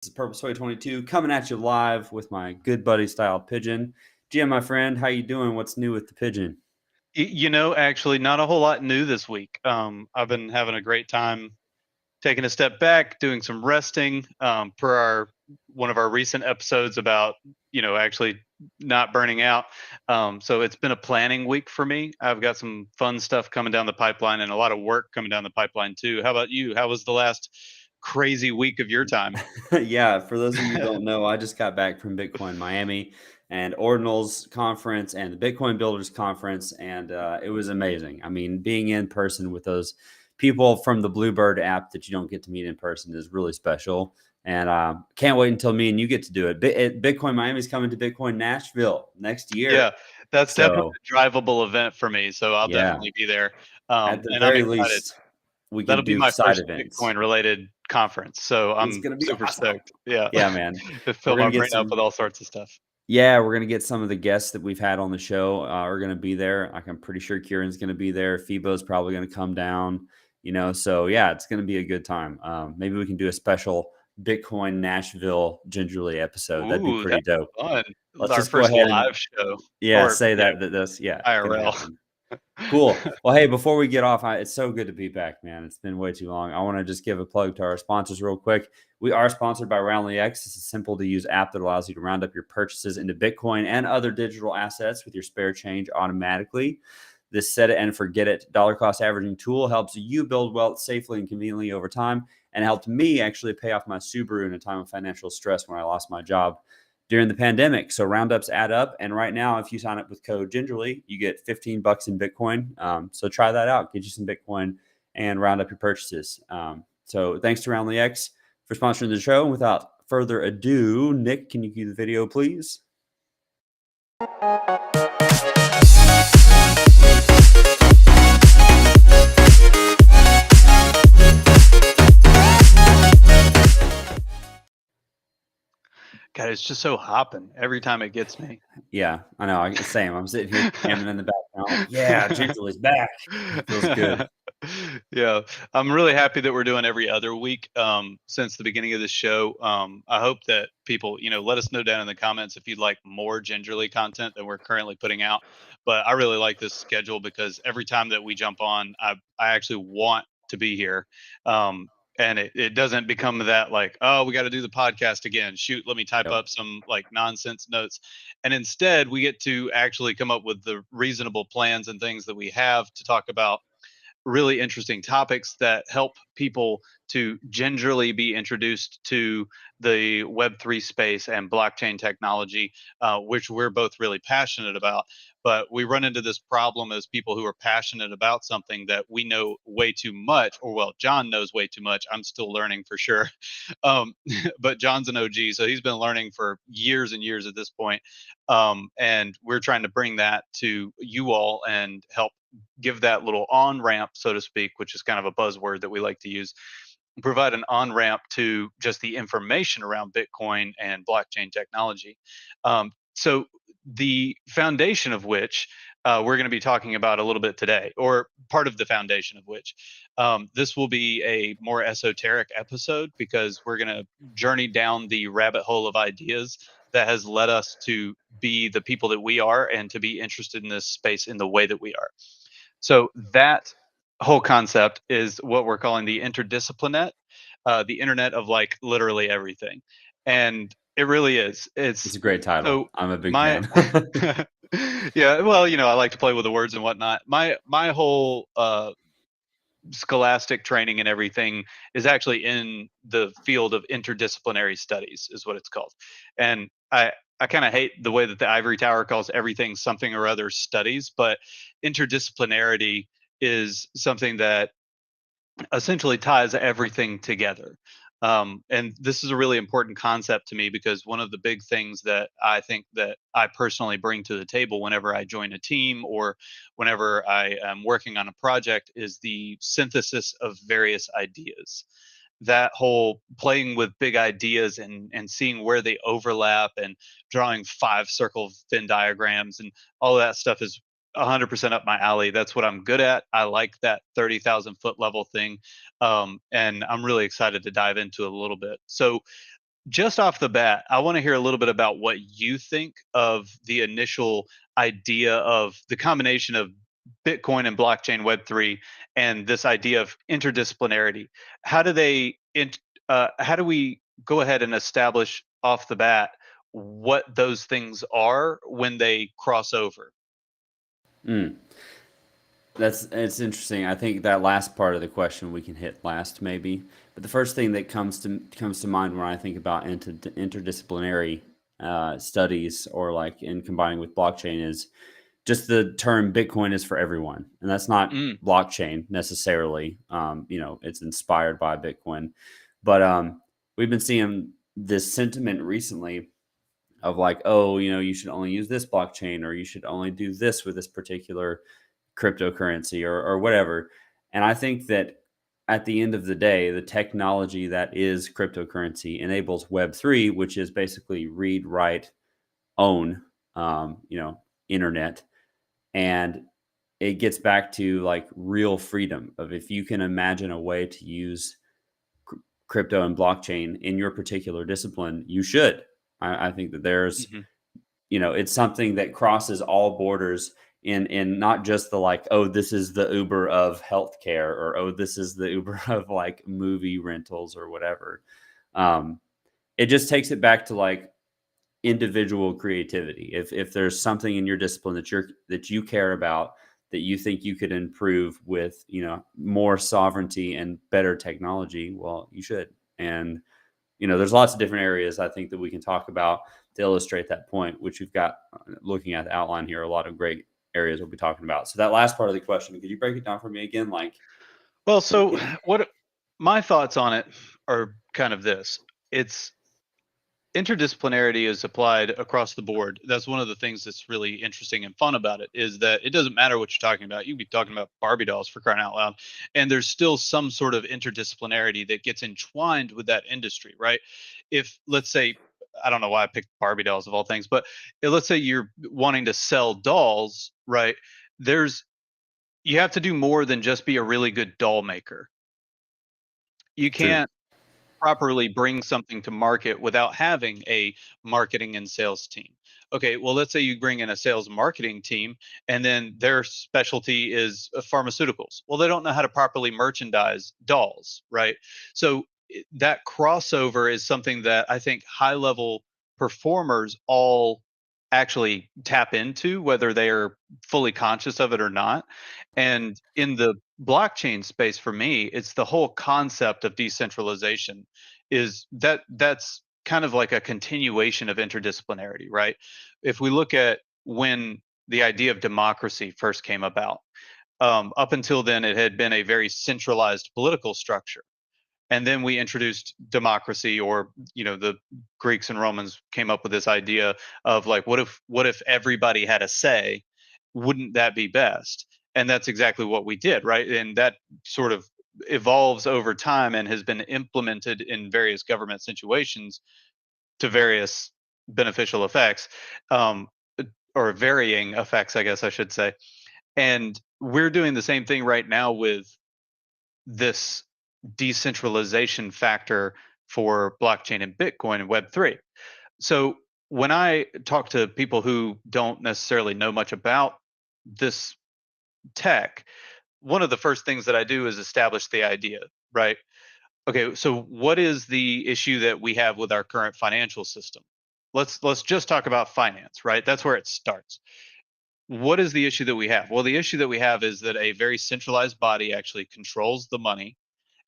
This is Purple 2022 coming at you live with my good buddy style pigeon. Jim, my friend, how you doing? What's new with the pigeon? Actually, not a whole lot new this week. I've been having a great time taking a step back, doing some resting. Per our one of our recent episodes about actually not burning out. So it's been a planning week for me. I've got some fun stuff coming down the pipeline and a lot of work coming down the pipeline too. How about you? How was the last crazy week of your time? Yeah, for those of you who don't know, I just got back from Bitcoin Miami and Ordinals conference and the Bitcoin Builders conference, and it was amazing. I mean, being in person with those people from the Bluebird app that you don't get to meet in person is really special. And can't wait until me and you get to do it. Bitcoin Miami is coming to Bitcoin Nashville next year. Yeah, that's definitely So, a drivable event for me. So I'll yeah, definitely be there. at the And I'm very excited. least, we can That'll be do my side first events. Bitcoin related conference, so It's I'm gonna be super awesome. stoked. Yeah. Yeah, man. To We're fill gonna my get brain up some with all sorts of stuff. Yeah, we're gonna get some of the guests that we've had on the show, are gonna be there. Like, I'm pretty sure Kieran's gonna be there. Fibo's probably gonna come down, so yeah, it's gonna be a good time. Maybe we can do a special Bitcoin Nashville gingerly episode. That'd be Ooh, pretty that's dope. fun. Let's Our just go first ahead and live show yeah, or, say yeah, that's yeah, gonna IRL. happen. Cool. Well, hey, before we get off, it's so good to be back, man. It's been way too long. I want to just give a plug to our sponsors real quick. We are sponsored by Roundly X. It's a simple to use app that allows you to round up your purchases into Bitcoin and other digital assets with your spare change automatically. This set it and forget it dollar cost averaging tool helps you build wealth safely and conveniently over time, and helped me actually pay off my Subaru in a time of financial stress when I lost my job during the pandemic. So roundups add up. And right now, if you sign up with code Gingerly, you get $15 in Bitcoin. So try that out. Get you some Bitcoin and round up your purchases. So thanks to Roundly X for sponsoring the show. Without further ado, Nick, can you cue the video, please? God, it's just so hopping every time it gets me. Yeah, I know. Same. I'm sitting here jamming in the background. Like, yeah, Gingerly's back. Feels good. Yeah, I'm really happy that we're doing every other week since the beginning of this show. I hope that people, let us know down in the comments if you'd like more gingerly content than we're currently putting out. But I really like this schedule because every time that we jump on, I actually want to be here. And it doesn't become that like, oh, we got to do the podcast again. Shoot, let me type Yep. up some like nonsense notes. And instead, we get to actually come up with the reasonable plans and things that we have to talk about really interesting topics that help people to gingerly be introduced to the Web3 space and blockchain technology, which we're both really passionate about. But we run into this problem as people who are passionate about something that we know way too much, or well, John knows way too much. I'm still learning for sure. Um, but John's an OG, so he's been learning for years and years at this point. And we're trying to bring that to you all and help give that little on ramp, so to speak, which is kind of a buzzword that we like to use, provide an on ramp to just the information around Bitcoin and blockchain technology. So, the foundation of which we're going to be talking about a little bit today, or part of the foundation of which this will be a more esoteric episode because we're going to journey down the rabbit hole of ideas that has led us to be the people that we are and to be interested in this space in the way that we are. So that whole concept is what we're calling the interdiscipli-net, the internet of like literally everything, and it really is. It's It's a great title. so I'm a big my fan. yeah. Well, I like to play with the words and whatnot. My whole scholastic training and everything is actually in the field of interdisciplinary studies, is what it's called, and I kind of hate the way that the ivory tower calls everything something or other studies, but interdisciplinarity is something that essentially ties everything together. And this is a really important concept to me because one of the big things that I think that I personally bring to the table whenever I join a team or whenever I am working on a project is the synthesis of various ideas. That whole playing with big ideas and seeing where they overlap and drawing five circle Venn diagrams and all that stuff is 100% up my alley. That's what I'm good at. I like that 30,000 foot level thing. And I'm really excited to dive into it a little bit. So just off the bat, I want to hear a little bit about what you think of the initial idea of the combination of Bitcoin and blockchain Web3 and this idea of interdisciplinarity. How do they, how do we go ahead and establish off the bat what those things are when they cross over? Mm. It's interesting. I think that last part of the question we can hit last, maybe. But the first thing that comes to mind when I think about interdisciplinary studies, or like in combining with blockchain, is just the term Bitcoin is for everyone, and that's not Mm, blockchain necessarily. It's inspired by Bitcoin, but we've been seeing this sentiment recently of like, oh, you should only use this blockchain, or you should only do this with this particular cryptocurrency, or whatever. And I think that at the end of the day, the technology that is cryptocurrency enables Web3, which is basically read, write, own, internet. And it gets back to like real freedom of, if you can imagine a way to use crypto and blockchain in your particular discipline, you should. I think that there's, mhm. it's something that crosses all borders, in not just the like, oh, this is the Uber of healthcare, or oh, this is the Uber of like movie rentals or whatever. Um, it just takes it back to like individual creativity. If there's something in your discipline that you care about, that you think you could improve with, more sovereignty and better technology, well, you should. And there's lots of different areas I think that we can talk about to illustrate that point, which we've got, looking at the outline here, a lot of great areas we'll be talking about. So that last part of the question, could you break it down for me again? Like, Well, so yeah, what my thoughts on it are kind of this. It's interdisciplinarity is applied across the board. That's one of the things that's really interesting and fun about it, is that it doesn't matter what you're talking about. You could be talking about Barbie dolls, for crying out loud, and there's still some sort of interdisciplinarity that gets entwined with that industry, right? If, let's say, I don't know why I picked Barbie dolls of all things, but let's say you're wanting to sell dolls, right? There's You have to do more than just be a really good doll maker. You true. can't properly bring something to market without having a marketing and sales team. Okay, well, let's say you bring in a sales marketing team and then their specialty is pharmaceuticals. Well, they don't know how to properly merchandise dolls, right? So that crossover is something that I think high level performers all actually tap into, whether they are fully conscious of it or not. And in the blockchain space, for me, it's the whole concept of decentralization. That's kind of like a continuation of interdisciplinarity, right? If we look at when the idea of democracy first came about, up until then it had been a very centralized political structure, and then we introduced democracy, or the Greeks and Romans came up with this idea of like, what if everybody had a say? Wouldn't that be best? And that's exactly what we did, right? And that sort of evolves over time and has been implemented in various government situations to various beneficial effects, um, or varying effects, I guess I should say. And we're doing the same thing right now with this decentralization factor for blockchain and Bitcoin and Web3. So when I talk to people who don't necessarily know much about this tech, one of the first things that I do is establish the idea, right? Okay, so what is the issue that we have with our current financial system? Let's just talk about finance, right? That's where it starts. What is the issue that we have? Well, the issue that we have is that a very centralized body actually controls the money,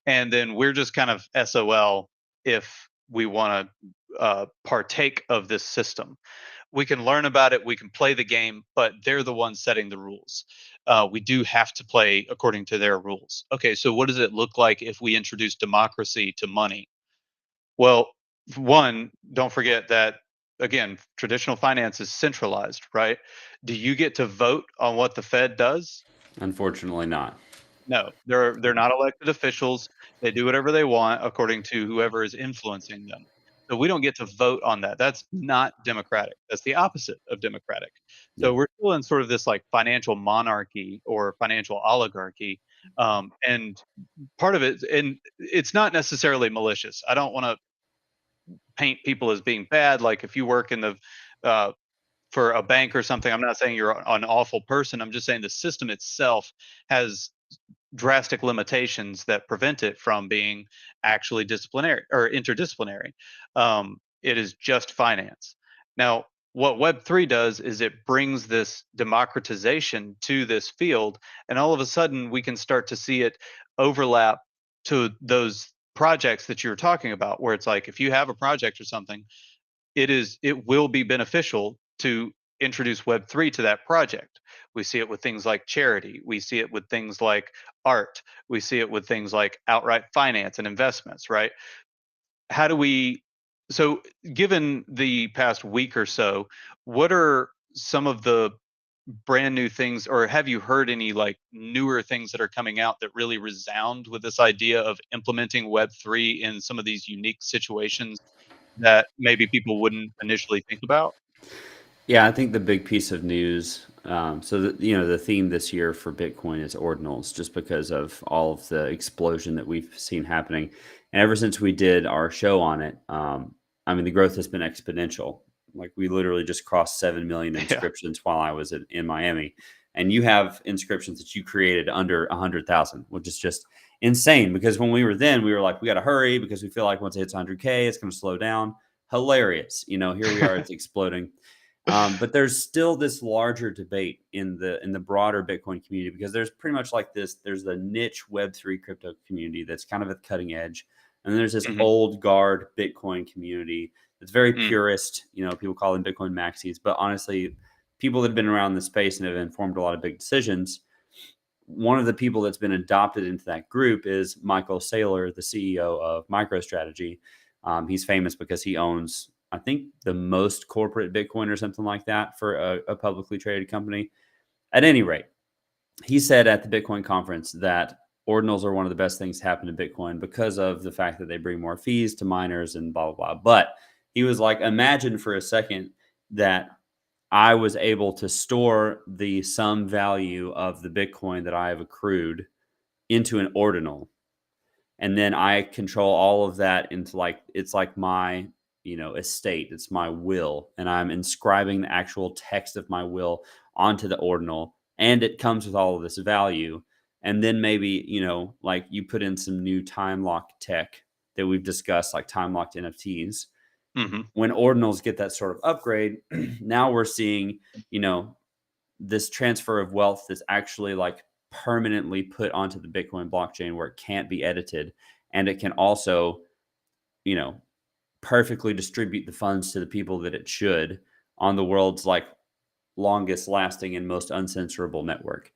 and then we're just kind of SOL if we want to partake of this system. We can learn about it, we can play the game, but they're the ones setting the rules. We do have to play according to their rules. Okay, so what does it look like if we introduce democracy to money? Well, one, don't forget that, again, traditional finance is centralized, right? Do you get to vote on what the Fed does? Unfortunately, not. No, they're not elected officials. They do whatever they want according to whoever is influencing them. So we don't get to vote on that. That's not democratic. That's the opposite of democratic. So Yeah. we're still in sort of this like financial monarchy or financial oligarchy. And part of it, and it's not necessarily malicious. I don't want to paint people as being bad. Like if you work in the for a bank or something, I'm not saying you're an awful person. I'm just saying the system itself has drastic limitations that prevent it from being actually disciplinary or interdisciplinary. It is just finance. Now, what Web3 does is it brings this democratization to this field, and all of a sudden we can start to see it overlap to those projects that you were talking about, where it's like if you have a project or something, it will be beneficial to introduce Web3 to that project. We see it with things like charity. We see it with things like art. We see it with things like outright finance and investments, right? How do we, so given the past week or so, what are some of the brand new things, or have you heard any like newer things that are coming out that really resound with this idea of implementing Web3 in some of these unique situations that maybe people wouldn't initially think about? Yeah, I think the big piece of news. The theme this year for Bitcoin is Ordinals, just because of all of the explosion that we've seen happening. And ever since we did our show on it, I mean, the growth has been exponential. Like we literally just crossed 7 million Yeah. inscriptions while I was in Miami, and you have inscriptions that you created under 100,000, which is just insane. Because when we were then, we were like, we got to hurry because we feel like once it hits 100K, it's going to slow down. Hilarious, here we are, it's exploding. But there's still this larger debate in the broader Bitcoin community, because there's pretty much like this. There's the niche Web3 crypto community that's kind of at the cutting edge, and then there's this Hmm. old guard Bitcoin community that's very Mm, purist. People call them Bitcoin maxis, but honestly, people that have been around the space and have informed a lot of big decisions. One of the people that's been adopted into that group is Michael Saylor, the CEO of MicroStrategy. He's famous because he owns, I think, the most corporate Bitcoin or something like that for a publicly traded company. At any rate, he said at the Bitcoin conference that ordinals are one of the best things to happen to Bitcoin because of the fact that they bring more fees to miners and blah, blah, blah. But he was like, imagine for a second that I was able to store the sum value of the Bitcoin that I have accrued into an ordinal, and then I control all of that into like it's like my estate. It's my will, and I'm inscribing the actual text of my will onto the ordinal, and it comes with all of this value. And then maybe like you put in some new time lock tech that we've discussed, like time locked NFTs. mhm, When ordinals get that sort of upgrade, now we're seeing you know this transfer of wealth that's actually like permanently put onto the Bitcoin blockchain where it can't be edited. And it can also, you know, perfectly distribute the funds to the people that it should on the world's like longest lasting and most uncensorable network.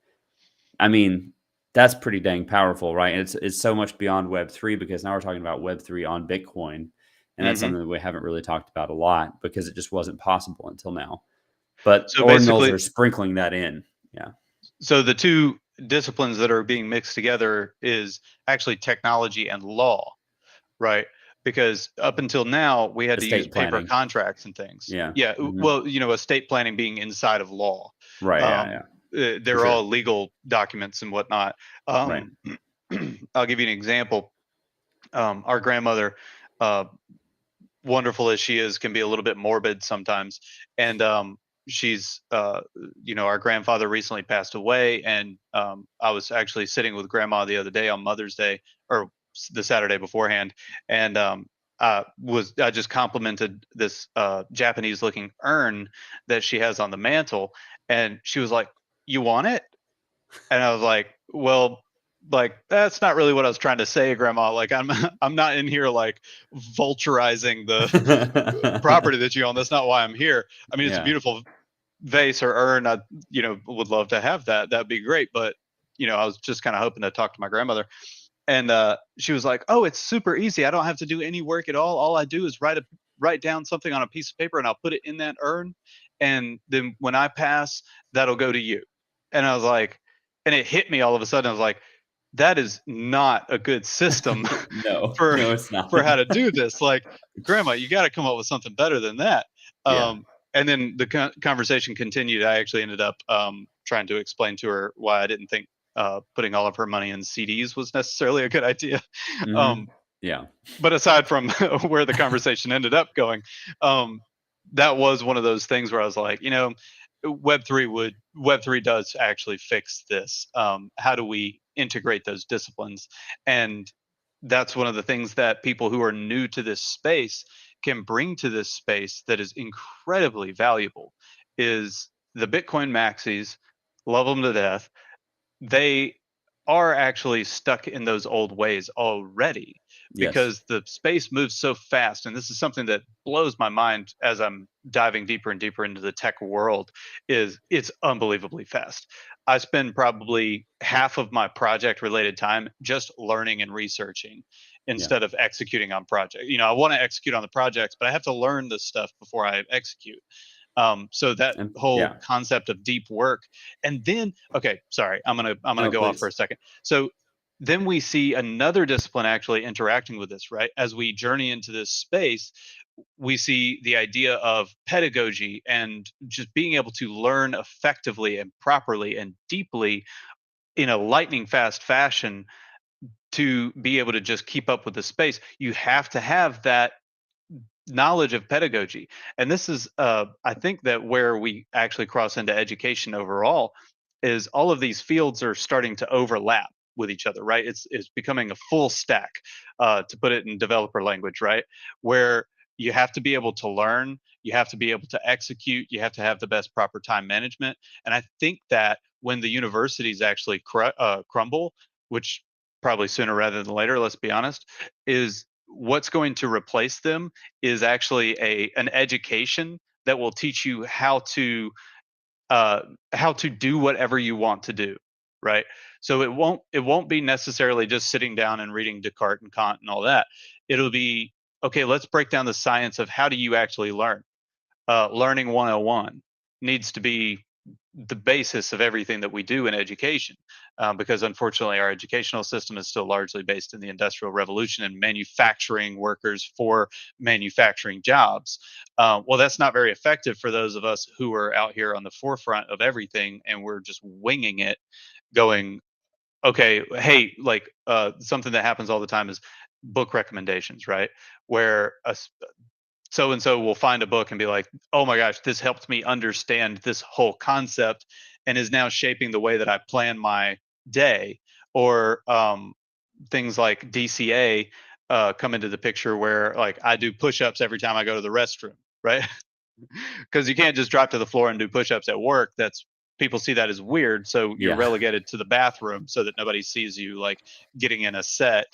I mean, that's pretty dang powerful, right? And it's so much beyond Web3, because now we're talking about Web3 on Bitcoin. And that's mhm. something that we haven't really talked about a lot because it just wasn't possible until now. But So ordinals basically, are sprinkling that in. Yeah. so the two disciplines that are being mixed together is actually technology and law, right? Because up until now, we had to use Estate paper planning. contracts and things. Yeah. Yeah, Mhm. well, estate planning being inside of law. Right, yeah, Um, yeah, for they're sure. all legal documents and whatnot. Right. Um, I'll give you an example. Our grandmother, uh, wonderful as she is, can be a little bit morbid sometimes. And she's, our grandfather recently passed away. And I was actually sitting with grandma the other day on Mother's Day, or the Saturday beforehand. And I just complimented this Japanese looking urn that she has on the mantle. And she was like, "You want it?" And I was like, "Well, like that's not really what I was trying to say, grandma. Like I'm I'm not in here like vulturizing the property that you own. That's not why I'm here. I mean, it's a Yeah. beautiful vase or urn. I, would love to have that. That'd be great. But, I was just kind of hoping to talk to my grandmother. And she was like, "Oh, it's super easy. I don't have to do any work at all. All I do is write down something on a piece of paper and I'll put it in that urn. And then when I pass, that'll go to you." And I was like, and it hit me all of a sudden. I was like, that is not a good system No, for no, it's not. for how to do this. Like, grandma, you got to come up with something better than that. Yeah. And then the conversation continued. I actually ended up trying to explain to her why I didn't think putting all of her money in CDs was necessarily a good idea. Mhm. Yeah. But aside from where the conversation ended up going, that was one of those things where I was like, Web3 does actually fix this. How do we integrate those disciplines? And that's one of the things that people who are new to this space can bring to this space that is incredibly valuable is the Bitcoin maxis, love them to death. They are actually stuck in those old ways already Yes. because the space moves so fast. And this is something that blows my mind as I'm diving deeper and deeper into the tech world is it's unbelievably fast. I spend probably half of my project related time just learning and researching Yeah. instead of executing on project. I want to execute on the projects, but I have to learn this stuff before I execute. So that And whole yeah. concept of deep work, and then okay, sorry, I'm gonna No, go off for a please. second. So then we see another discipline actually interacting with this, right? As we journey into this space, we see the idea of pedagogy and just being able to learn effectively and properly and deeply in a lightning fast fashion to be able to just keep up with the space. You have to have that knowledge of pedagogy. And this is I think that where we actually cross into education overall is all of these fields are starting to overlap with each other, right? It's becoming a full stack, to put it in developer language, right? Where you have to be able to learn, you have to be able to execute, you have to have the best proper time management. And I think that when the universities actually crumble, which probably sooner rather than later, let's be honest, is what's going to replace them is actually an education that will teach you uh, how to do whatever you want to do, right? So it won't be necessarily just sitting down and reading Descartes and Kant and all that. It'll be okay. Let's break down the science of how do you actually learn. Learning 101 needs to be the basis of everything that we do in education, because unfortunately our educational system is still largely based in the industrial revolution and manufacturing workers for manufacturing jobs. Well, that's not very effective for those of us who are out here on the forefront of everything and we're just winging it, going, okay, hey, like something that happens all the time is book recommendations, right? Where so and so will find a book and be like, "Oh my gosh, this helped me understand this whole concept and is now shaping the way that I plan my day." Or things like DCA come into the picture where like I do push-ups every time I go to the restroom, right? Because you can't just drop to the floor and do push-ups at work. That's people see that as weird, so you're Yeah. relegated to the bathroom so that nobody sees you like getting in a set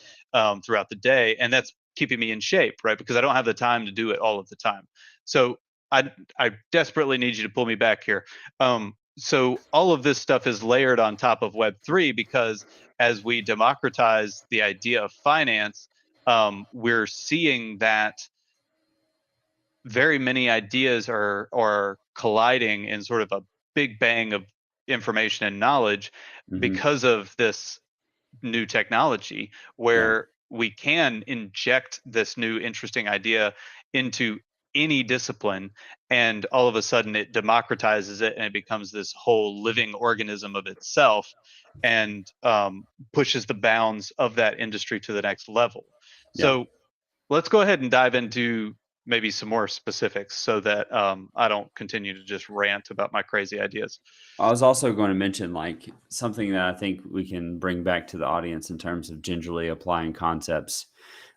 throughout the day, and that's keeping me in shape, right? Because I don't have the time to do it all of the time. So I desperately need you to pull me back here. So all of this stuff is layered on top of Web3 because as we democratize the idea of finance, we're seeing that very many ideas are colliding in sort of a big bang of information and knowledge Hmm. because of this new technology Yeah. where we can inject this new interesting idea into any discipline and all of a sudden it democratizes it and it becomes this whole living organism of itself and pushes the bounds of that industry to the next level. Yeah. So let's go ahead and dive into maybe some more specifics so that I don't continue to just rant about my crazy ideas. I was also going to mention like something that I think we can bring back to the audience in terms of gingerly applying concepts.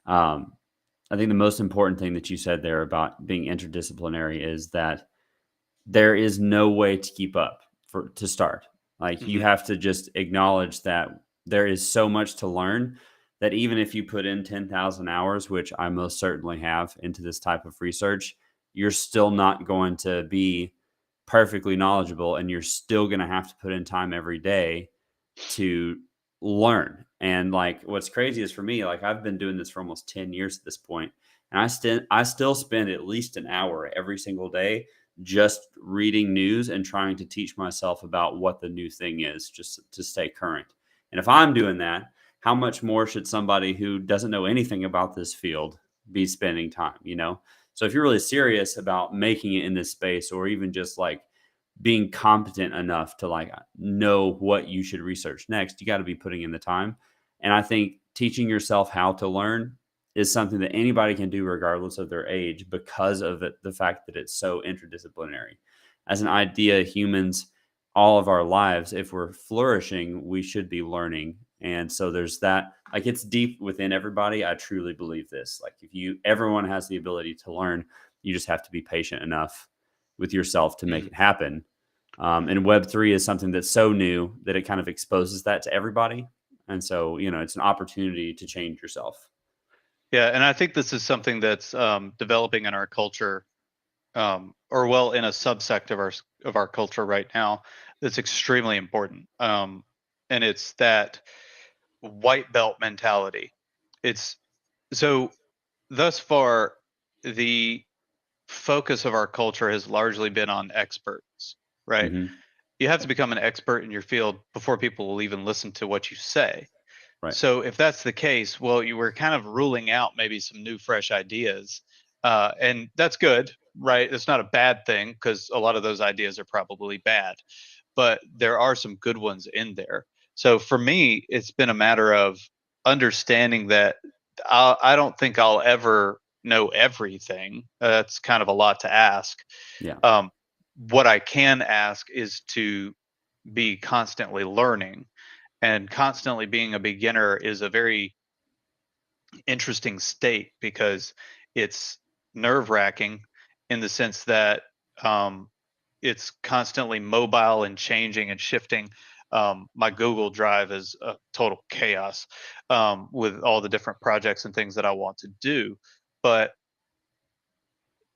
Um, I think the most important thing that you said there about being interdisciplinary is that there is no way to keep up for to start. Like you Hmm. have to just acknowledge that there is so much to learn that even if you put in 10,000 hours, which I most certainly have into this type of research, you're still not going to be perfectly knowledgeable and you're still going to have to put in time every day to learn. And like what's crazy is for me, like I've been doing this for almost 10 years at this point, and I still spend at least an hour every single day just reading news and trying to teach myself about what the new thing is just to stay current. And if I'm doing that, how much more should somebody who doesn't know anything about this field be spending time? So if you're really serious about making it in this space or even just like being competent enough to like know what you should research next, you got to be putting in the time. And I think teaching yourself how to learn is something that anybody can do regardless of their age because of the fact that it's so interdisciplinary. As an idea, humans, all of our lives, if we're flourishing, we should be learning. And so there's that, like, it's deep within everybody. I truly believe this. Like, everyone has the ability to learn, you just have to be patient enough with yourself to make it happen. And Web3 is something that's so new that it kind of exposes that to everybody. And so, it's an opportunity to change yourself. Yeah, and I think this is something that's developing in our culture, or well, in a subsect of our culture right now, that's extremely important. And it's that white belt mentality. It's so thus far the focus of our culture has largely been on experts, right? Hmm. You have to become an expert in your field before people will even listen to what you say. Right. So if that's the case, well, you were kind of ruling out maybe some new, fresh ideas, and that's good, right? It's not a bad thing because a lot of those ideas are probably bad, but there are some good ones in there. So for me, it's been a matter of understanding that I don't think I'll ever know everything. That's kind of a lot to ask. Yeah. What I can ask is to be constantly learning, and constantly being a beginner is a very interesting state because it's nerve wracking in the sense that um, it's constantly mobile and changing and shifting. My Google Drive is a total chaos with all the different projects and things that I want to do. But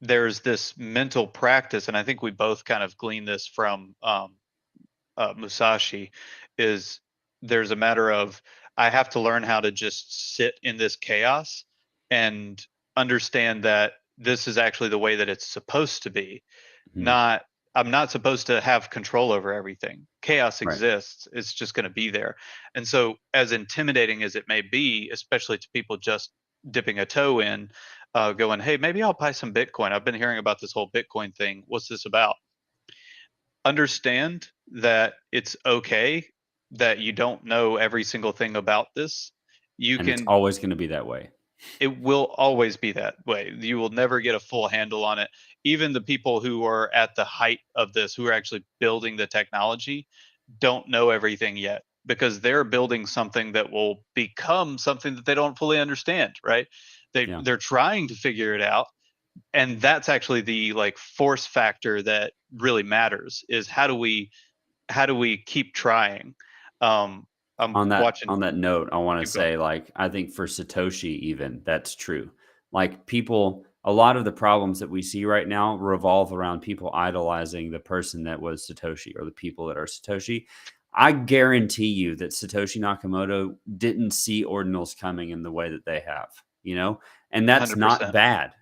there's this mental practice, and I think we both kind of glean this from Musashi, is there's a matter of I have to learn how to just sit in this chaos and understand that this is actually the way that it's supposed to be. Mhm. Not I'm not supposed to have control over everything. Chaos Right. exists. It's just going to be there. And so as intimidating as it may be, especially to people just dipping a toe in, going, "Hey, maybe I'll buy some Bitcoin. I've been hearing about this whole Bitcoin thing. What's this about?" Understand that it's okay that you don't know every single thing about this. You And it's can always going to be that way. It will always be that way. You will never get a full handle on it. Even the people who are at the height of this, who are actually building the technology, don't know everything yet because they're building something that will become something that they don't fully understand, right? Yeah. They're trying to figure it out, and that's actually the like force factor that really matters, is how do we keep trying. I'm watching. On that note, I want to Keep going. say, like, I think for Satoshi, even that's true. Like, a lot of the problems that we see right now revolve around people idolizing the person that was Satoshi or the people that are Satoshi. I guarantee you that Satoshi Nakamoto didn't see ordinals coming in the way that they have, and that's not 100%. bad.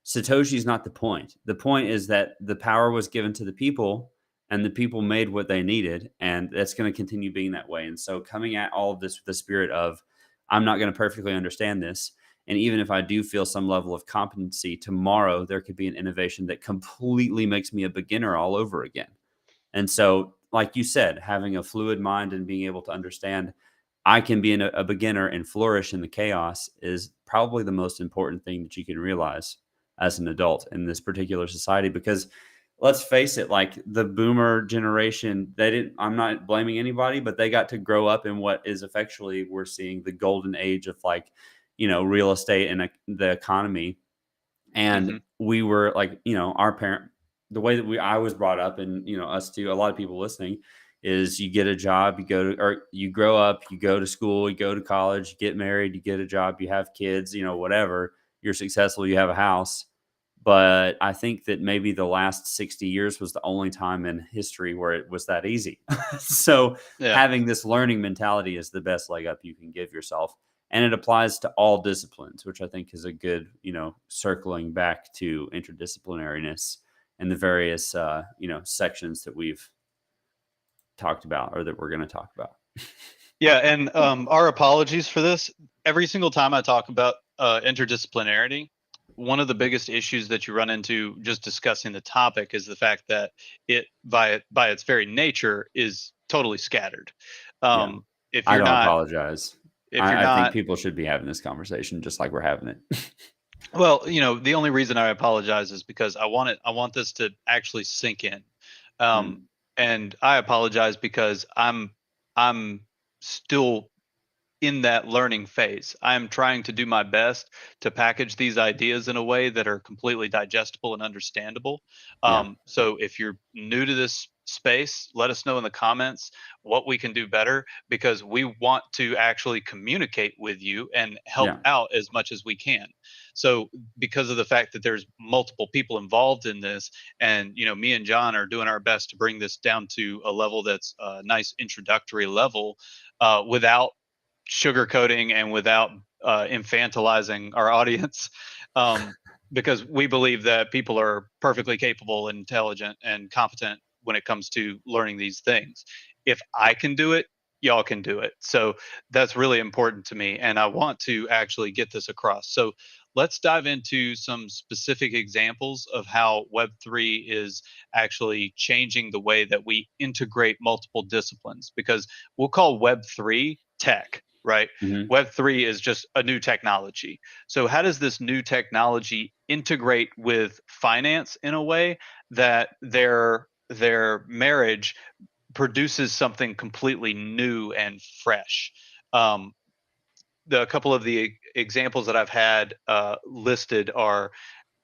Satoshi's not the point. The point is that the power was given to the people, and the people made what they needed, and that's going to continue being that way. And so coming at all of this with the spirit of, I'm not going to perfectly understand this, and even if I do feel some level of competency, tomorrow there could be an innovation that completely makes me a beginner all over again. And so, like you said, having a fluid mind and being able to understand I can be a beginner and flourish in the chaos is probably the most important thing that you can realize as an adult in this particular society. Because let's face it, like, the boomer generation, I'm not blaming anybody, but they got to grow up in what is effectually, we're seeing the golden age of, like, real estate and the economy. And Hmm. we were like, our parent, the way that I was brought up, and us too, a lot of people listening, is you get a job, or you grow up, you go to school, you go to college, you get married, you get a job, you have kids, whatever, you're successful, you have a house. But I think that maybe the last 60 years was the only time in history where it was that easy. So Yeah. having this learning mentality is the best leg up you can give yourself. And it applies to all disciplines, which I think is a good, circling back to interdisciplinariness and the various, sections that we've talked about or that we're going to talk about. Yeah, and our apologies for this. Every single time I talk about interdisciplinarity, one of the biggest issues that you run into just discussing the topic is the fact that it, by its very nature, is totally scattered. Yeah. If I you're don't not apologize. If you're I think not, people should be having this conversation just like we're having it. well, the only reason I apologize is because I want this to actually sink in. Um, Mm, and I apologize because I'm still in that learning phase. I'm trying to do my best to package these ideas in a way that are completely digestible and understandable. yeah, So if you're new to this space, let us know in the comments what we can do better, because we want to actually communicate with you and help yeah, out as much as we can. So because of the fact that there's multiple people involved in this, and me and John are doing our best to bring this down to a level that's a nice introductory level, without sugarcoating and without infantilizing our audience, um, because we believe that people are perfectly capable, intelligent, and competent when it comes to learning these things. If I can do it, y'all can do it. So that's really important to me, and I want to actually get this across. So let's dive into some specific examples of how Web3 is actually changing the way that we integrate multiple disciplines, because we'll call Web3 tech, right? hmm Web3 is just a new technology. So, how does this new technology integrate with finance in a way that their marriage produces something completely new and fresh? Um, a couple of the examples that I've had listed are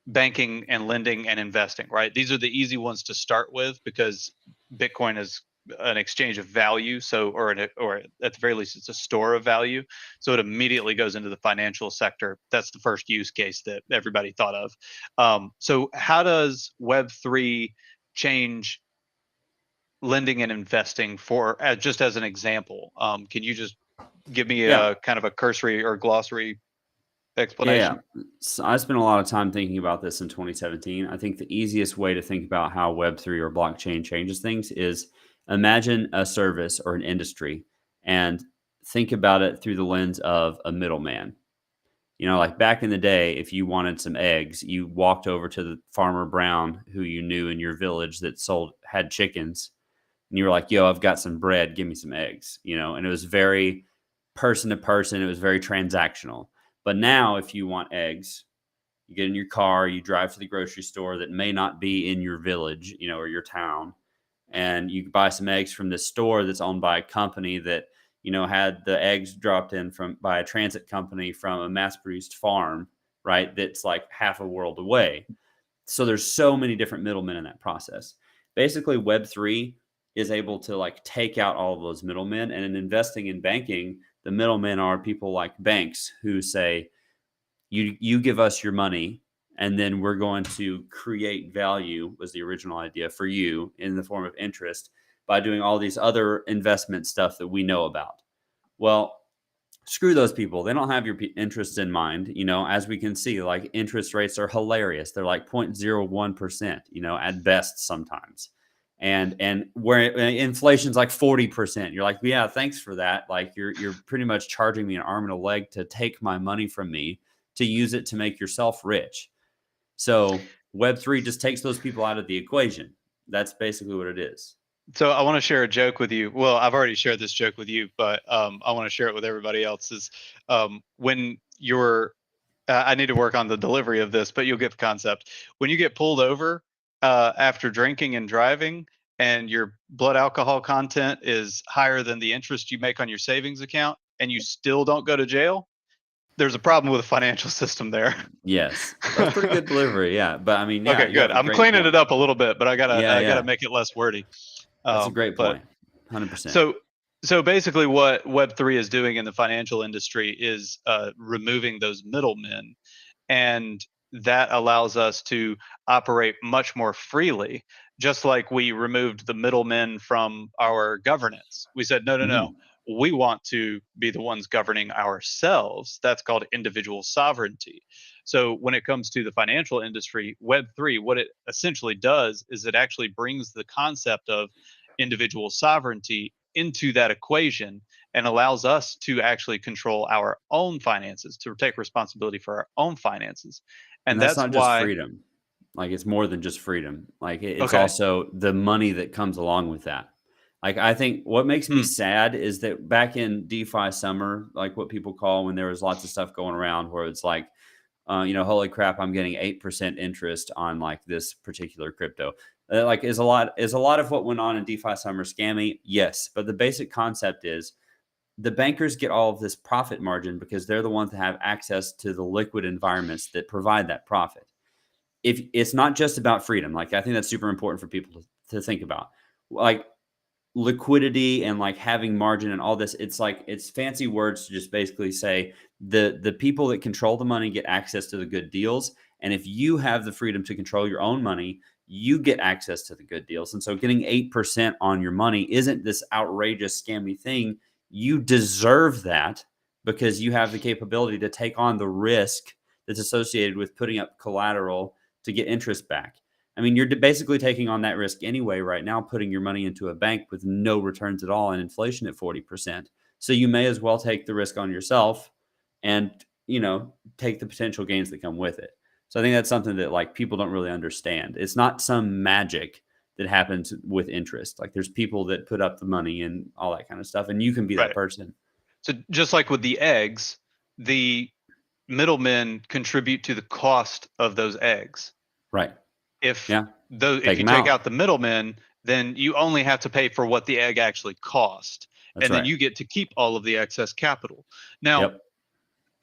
banking and lending and investing, right? These are the easy ones to start with because Bitcoin is an exchange of value. So, or at the very least, it's a store of value. So it immediately goes into the financial sector. That's the first use case that everybody thought of. So how does Web3 change lending and investing for, just as an example? Can you just give me yeah, a kind of a cursory or glossary yeah, yeah. explanation? So I spent a lot of time thinking about this in 2017. I think the easiest way to think about how Web3 or blockchain changes things is imagine a service or an industry and think about it through the lens of a middleman. Like back in the day, if you wanted some eggs, you walked over to the farmer Brown who you knew in your village that had chickens, and you were like, "Yo, I've got some bread, give me some eggs," and it was very person to person, it was very transactional. But now if you want eggs, you get in your car, you drive to the grocery store that may not be in your village, or your town, and you buy some eggs from this store that's owned by a company that had the eggs dropped in from by a transit company from a mass produced farm, right, that's like half a world away. So there's so many different middlemen in that process. Basically, Web3 is able to like take out all of those middlemen, and in investing in banking, the middlemen are people like banks who say, you give us your money, and then we're going to create value, was the original idea, for you in the form of interest by doing all these other investment stuff that we know about. Well, screw those people. They don't have your interests in mind. As we can see, like interest rates are hilarious. They're like 0.01%, at best sometimes. And where inflation's like 40%. You're like, yeah, thanks for that. Like you're pretty much charging me an arm and a leg to take my money from me to use it to make yourself rich. So Web3 just takes those people out of the equation. That's basically what it is. So I want to share a joke with you. Well, I've already shared this joke with you, but I want to share it with everybody else. Is when you're, I need to work on the delivery of this, but you'll get the concept. When you get pulled over after drinking and driving, and your blood alcohol content is higher than the interest you make on your savings account, and you still don't go to jail, there's a problem with the financial system there. Yes, that's pretty good delivery. Yeah, but I mean, yeah, Okay, you good. have a I'm great cleaning it point. up a little bit, but Yeah, I gotta yeah, make it less wordy. that's a great But point. 100%. so so basically what Web3 is doing in the financial industry is removing those middlemen, and that allows us to operate much more freely, just like we removed the middlemen from our governance. We said, no, no, no. Mhm. We want to be the ones governing ourselves. That's called individual sovereignty. So, when it comes to the financial industry, Web3, what it essentially does is it actually brings the concept of individual sovereignty into that equation and allows us to actually control our own finances, to take responsibility for our own finances. And And that's that's not just why, freedom. Like, it's more than just freedom. Like, it's okay, also the money that comes along with that. Like, I think what makes me sad is that back in DeFi summer, like what people call when there was lots of stuff going around where it's like, holy crap, I'm getting 8% interest on like this particular crypto. Like, is a lot of what went on in DeFi summer scammy? Yes, but the basic concept is the bankers get all of this profit margin because they're the ones that have access to the liquid environments that provide that profit. If it's not just about freedom, like I think that's super important for people to think about. Like, liquidity and like having margin and all this, it's like it's fancy words to just basically say the people that control the money get access to the good deals, and if you have the freedom to control your own money, you get access to the good deals. And so getting 8% on your money isn't this outrageous scammy thing. You deserve that because you have the capability to take on the risk that's associated with putting up collateral to get interest back. I mean, you're basically taking on that risk anyway right now, putting your money into a bank with no returns at all and inflation at 40%. So you may as well take the risk on yourself and, take the potential gains that come with it. So I think that's something that like people don't really understand. It's not some magic that happens with interest. Like, there's people that put up the money and all that kind of stuff, and you can be that Right. person. So just like with the eggs, the middlemen contribute to the cost of those eggs. Right. If Yeah. if you take out the middlemen, then you only have to pay for what the egg actually cost, That's and then right. you get to keep all of the excess capital. Now, Yep.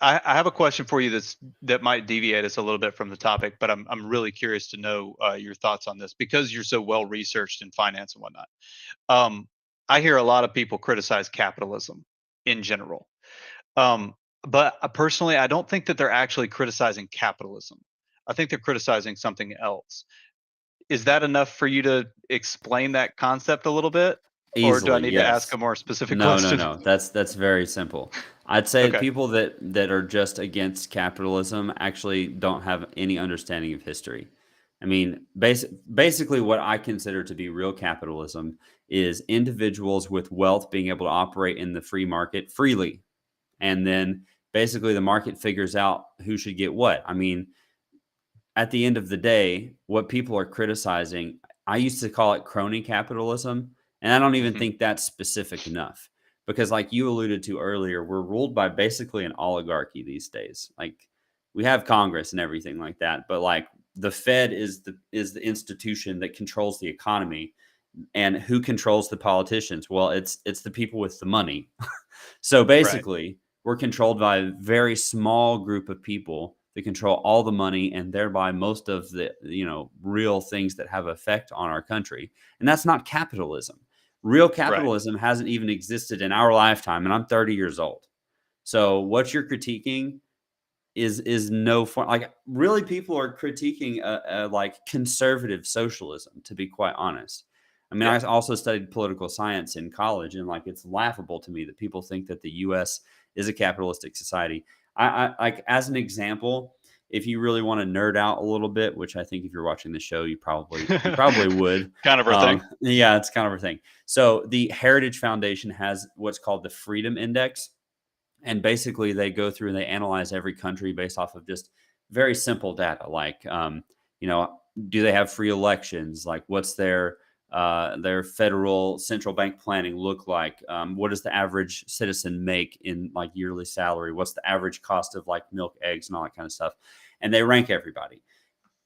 I have a question for you that might deviate us a little bit from the topic, but I'm really curious to know your thoughts on this because you're so well researched in finance and whatnot. Um, I hear a lot of people criticize capitalism in general, but personally, I don't think that they're actually criticizing capitalism. I think they're criticizing something else. Is that enough for you to explain that concept a little bit, or do I Easily, need to ask yes. a more specific No, no, question? no. That's very simple. I'd say Okay. people that are just against capitalism actually don't have any understanding of history. I mean, basically, what I consider to be real capitalism is individuals with wealth being able to operate in the free market freely, and then basically the market figures out who should get what. I mean, at the end of the day, what people are criticizing, I used to call it crony capitalism, and I don't even Hmm. think that's specific enough because, like you alluded to earlier, we're ruled by basically an oligarchy these days. Like, we have Congress and everything like that, but like the Fed is the institution that controls the economy, and who controls the politicians? Well, it's the people with the money. So Right. basically, we're controlled by a very small group of people that control all the money and thereby most of the real things that have effect on our country. And that's not capitalism. Real Right. capitalism hasn't even existed in our lifetime, and I'm 30 years old. So what you're critiquing is no form, like, really people are critiquing a like conservative socialism, to be quite honest. I mean, I Yeah. also studied political science in college, and like it's laughable to me that people think that the US is a capitalistic society. I like, as an example, if you really want to nerd out a little bit, which I think if you're watching the show, you probably would. Kind of our thing. Yeah, it's kind of a thing. So the Heritage Foundation has what's called the Freedom Index, and basically they go through and they analyze every country based off of just very simple data, like you know do they have free elections, like what's their federal central bank planning look like, what does the average citizen make in like yearly salary, what's the average cost of like milk, eggs, and all that kind of stuff. And they rank everybody.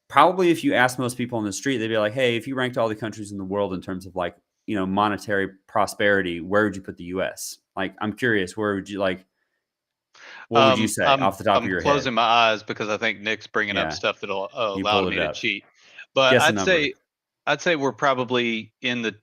Probably if you ask most people on the street, they'd be like, hey, if you ranked all the countries in the world in terms of like monetary prosperity, where would you put the US? Like, I'm curious, where would you like, what would you say I'm off the top of I'm your head? closing my eyes because I think Nick's bringing up Yeah, stuff that'll you allow pull it me to up. cheat. But Guess a number. I'd say we're probably in the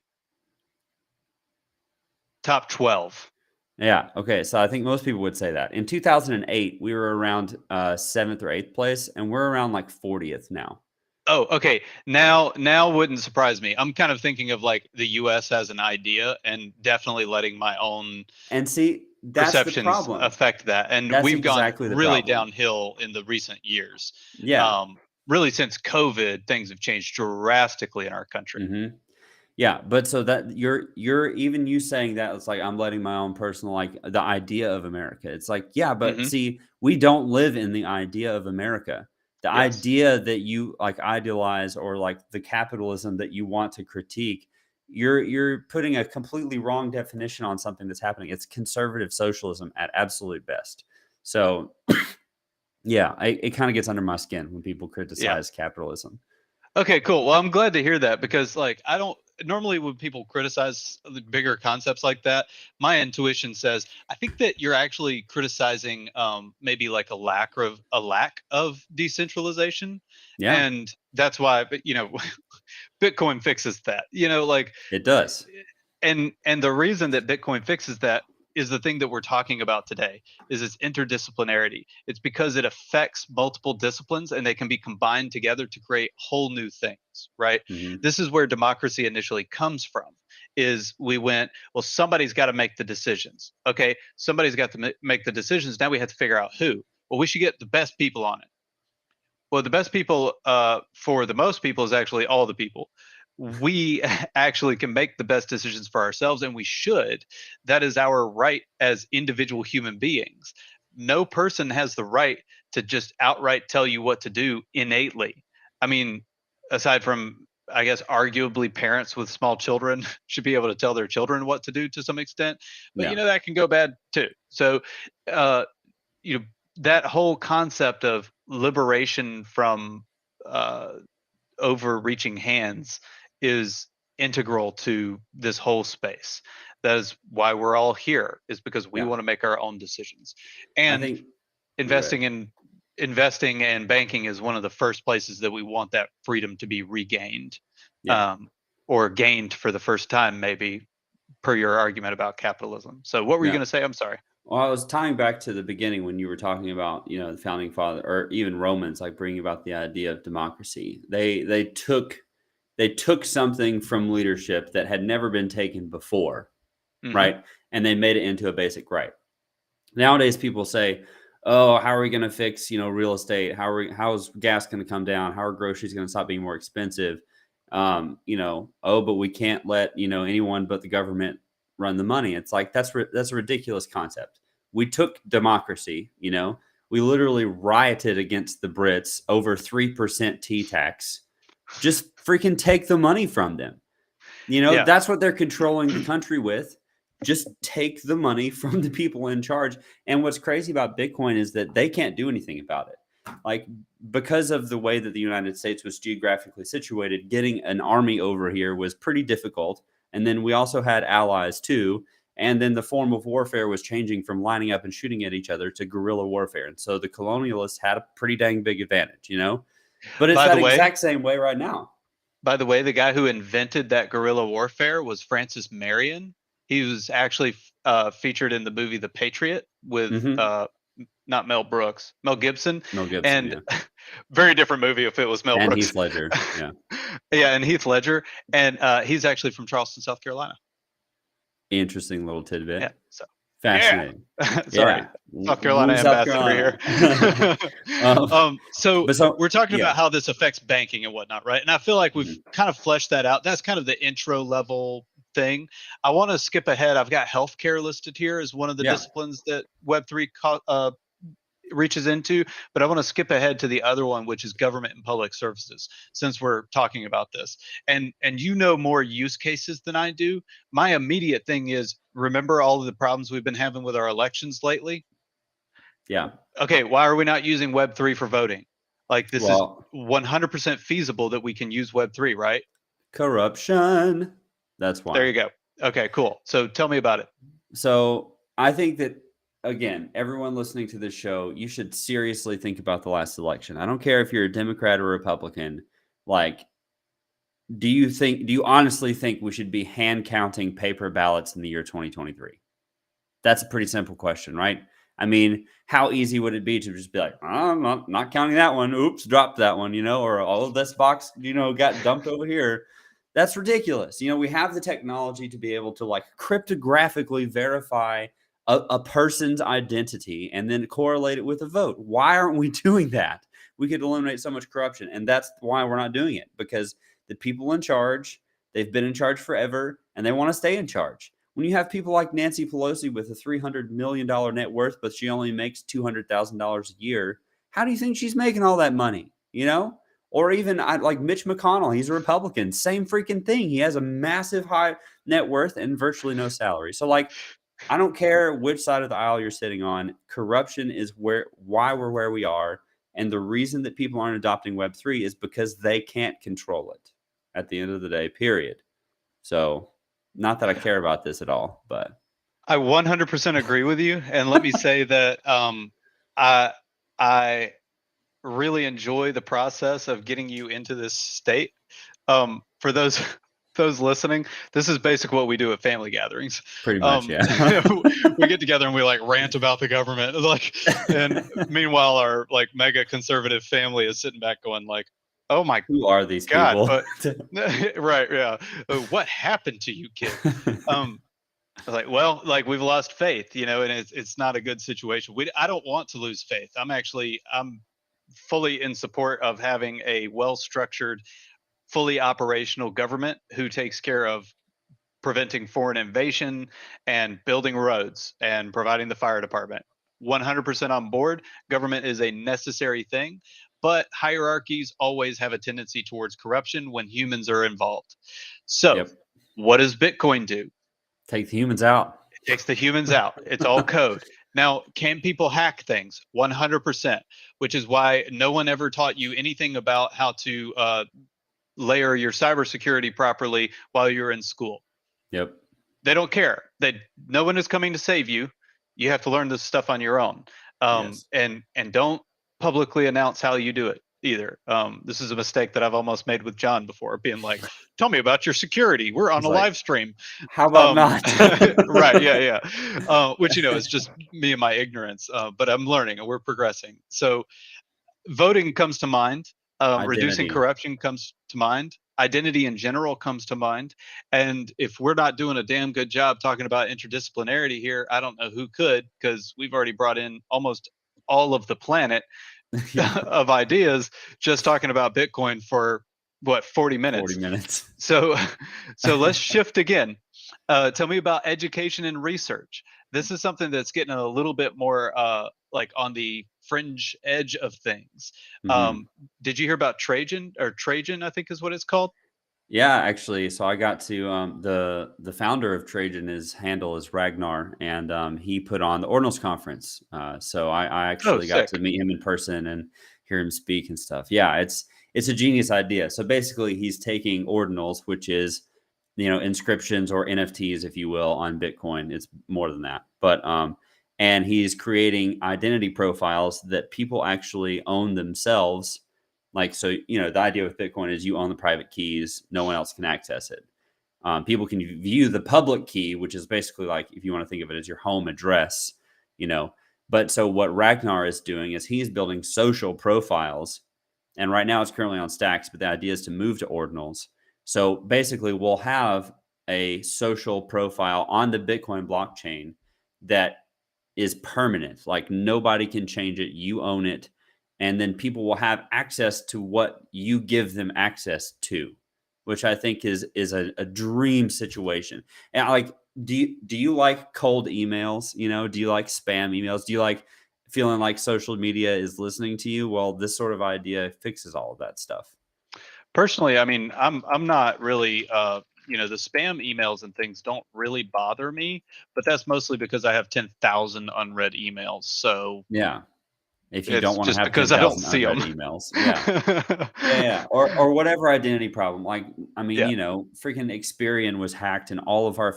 top 12. Yeah. Okay. So I think most people would say that. In 2008, we were around seventh or eighth place, and we're around like 40th now. Oh, okay. Now wouldn't surprise me. I'm kind of thinking of like the US as an idea and definitely letting my own And see, that's the perceptions problem. affect that. And That's we've gone exactly the really problem. downhill in the recent years. Yeah. Really since COVID, things have changed drastically in our country. Hmm. Yeah, but so that you're even you saying that, it's like I'm letting my own personal, like, the idea of America. It's like, yeah, but Hmm. see, we don't live in the idea of America. The Yes. idea that you like idealize, or like the capitalism that you want to critique, you're putting a completely wrong definition on something that's happening. It's conservative socialism at absolute best. So yeah, it kind of gets under my skin when people criticize capitalism. Okay, cool. Well, I'm glad to hear that, because like I don't normally, when people criticize the bigger concepts like that, my intuition says I think that you're actually criticizing maybe like a lack of decentralization, Yeah, and that's why. But Bitcoin fixes that. Like, it does. and the reason that Bitcoin fixes that is the thing that we're talking about today, is its interdisciplinarity. It's because it affects multiple disciplines and they can be combined together to create whole new things, right? Hmm. This is where democracy initially comes from. Is we went, well, somebody's got to make the decisions. Okay, somebody's got to make the decisions. Now we have to figure out who. Well, we should get the best people on it. Well, the best people for the most people is actually all the people. We actually can make the best decisions for ourselves, and we should. That is our right as individual human beings. No person has the right to just outright tell you what to do innately. I mean, aside from, I guess, arguably parents with small children should be able to tell their children what to do to some extent, but Yeah, that can go bad too. So, uh, you know, that whole concept of liberation from uh, overreaching hands is integral to this whole space. That is why we're all here, is because we yeah. want to make our own decisions. I And think. Go ahead. investing and banking is one of the first places that we want that freedom to be regained, Yeah. um, or gained for the first time, maybe, per your argument about capitalism. So what were you Yeah. going to say? I'm sorry. Well, I was tying back to the beginning when you were talking about, the founding father or even Romans, like bringing about the idea of democracy. They took something from leadership that had never been taken before, Hmm. right? And they made it into a basic right. Nowadays, people say, "Oh, how are we going to fix, real estate? How is gas going to come down? How are groceries going to stop being more expensive? Oh, but we can't let, anyone but the government run the money." It's like that's a ridiculous concept. We took democracy, we literally rioted against the Brits over 3% T tax. Just freaking take the money from them. Yeah. That's what they're controlling the country with. Just take the money from the people in charge. And what's crazy about Bitcoin is that they can't do anything about it. Like, because of the way that the United States was geographically situated, getting an army over here was pretty difficult. And then we also had allies too. And then the form of warfare was changing from lining up and shooting at each other to guerrilla warfare. And so the colonialists had a pretty dang big advantage. But it's By the that way, exact same way right now. the guy who invented that guerrilla warfare was Francis Marion. He was actually featured in the movie The Patriot with Hmm. not Mel Brooks, Mel Gibson, Mel Gibson, and yeah. very different movie if it was Mel And Brooks. Heath Ledger, yeah. Yeah, and Heath Ledger, and he's actually from Charleston, South Carolina. Interesting little Yeah, tidbit. so yeah. Fascinating. Sorry, Yeah. South Carolina Woo, South ambassador Carolina. here. Um, So but so we're talking yeah. about how this affects banking and whatnot, right? And I feel like we've Mhm. kind of fleshed that out. That's kind of the intro level thing. I want to skip ahead. I've got healthcare listed here as one of the Yeah. disciplines that Web3 reaches into, but I want to skip ahead to the other one, which is government and public services, since we're talking about this. And more use cases than I do. My immediate thing is, remember all of the problems we've been having with our elections lately? Yeah. Okay, why are we not using Web3 for voting? Like, this is Well, 100% feasible that we can use Web3, right? corruption. That's There why. you go. Okay, cool. So tell me about it. So I think that, again, everyone listening to this show, you should seriously think about the last election. I don't care if you're a Democrat or Republican. Like, do you honestly think we should be hand counting paper ballots in the year 2023? That's a pretty simple question, right? I mean, how easy would it be to just be like, "Oh, I'm not counting that one. Oops, dropped that one," or all of this box, got dumped over here. That's ridiculous. We have the technology to be able to like cryptographically verify a person's identity and then correlate it with a vote. Why aren't we doing that? We could eliminate so much corruption. And that's why we're not doing it, because the people in charge, they've been in charge forever and they want to stay in charge. When you have people like Nancy Pelosi with a $300 million net worth, but she only makes $200,000 a year, how do you think she's making all that money? Or even like Mitch McConnell, he's a Republican. Same freaking thing. He has a massive high net worth and virtually no salary. So like, I don't care which side of the aisle you're sitting on. Corruption is why we're where we are. And the reason that people aren't adopting Web3 is because they can't control it at the end of the day, period. So not that I care about this at all, but I 100% agree with you. And let me say that I I really enjoy the process of getting you into this state. For those those listening, this is basically what we do at family gatherings. pretty much, yeah. We get together and we like rant about the government, like, and meanwhile our like mega conservative family is sitting back going like, "Oh my Who are these God!" people? Right? Yeah. What happened to you, kid? Like, well, like we've lost faith, and it's not a good situation. I don't want to lose faith. I'm fully in support of having a well-structured, fully operational government who takes care of preventing foreign invasion and building roads and providing the fire department. 100% on board. Government is a necessary thing, but hierarchies always have a tendency towards corruption when humans are involved. So, Yep. what does Bitcoin do? Take the humans out. It takes the humans out. It's all code. Now, can people hack things? 100%, which is why no one ever taught you anything about how to layer your cybersecurity properly while you're in school. Yep. They don't care. No one is coming to save you. You have to learn this stuff on your own. Yes. And don't publicly announce how you do it either. This is a mistake that I've almost made with John before, being like, "Tell me about your security. We're on He's a like, live stream." How about not? Right? Yeah. Which is just me and my ignorance. But I'm learning and we're progressing. So voting comes to mind. Reducing Identity. corruption comes to mind. Identity in general comes to mind. And if we're not doing a damn good job talking about interdisciplinarity here, I don't know who could, because we've already brought in almost all of the planet Yeah. of ideas just talking about Bitcoin for what, 40 minutes. 40 minutes. So let's shift again. Tell me about education and research. This is something that's getting a little bit more like on the fringe edge of things. Did you hear about Trajan, I think is what it's called? Yeah, actually. So I got to the founder of Trajan, his handle is Ragnar, and he put on the Ordinals conference. So I Oh, actually got to sick. meet him in person and hear him speak and stuff. Yeah, it's a genius idea. So basically, he's taking Ordinals, which is inscriptions or NFTs, if you will, on Bitcoin. It's more than that, but and he's creating identity profiles that people actually own themselves. Like, so, the idea with Bitcoin is you own the private keys. No one else can access it. People can view the public key, which is basically like, if you want to think of it as your home address, But so what Ragnar is doing is he's building social profiles. And right now it's currently on Stacks, but the idea is to move to Ordinals. So basically we'll have a social profile on the Bitcoin blockchain that is permanent. Like nobody can change it. You own it. And then people will have access to what you give them access to, which I think is a dream situation. And like, do you like cold emails? Do you like spam emails? Do you like feeling like social media is listening to you? Well, this sort of idea fixes all of that stuff. Personally, I mean, I'm not really the spam emails and things don't really bother me, but that's mostly because I have 10,000 unread emails. So Yeah. If you don't it's want to just have because I don't 10,000 see unread them. emails. Yeah. Yeah. Or whatever identity problem. Like, I mean, Yeah. freaking Experian was hacked and all of our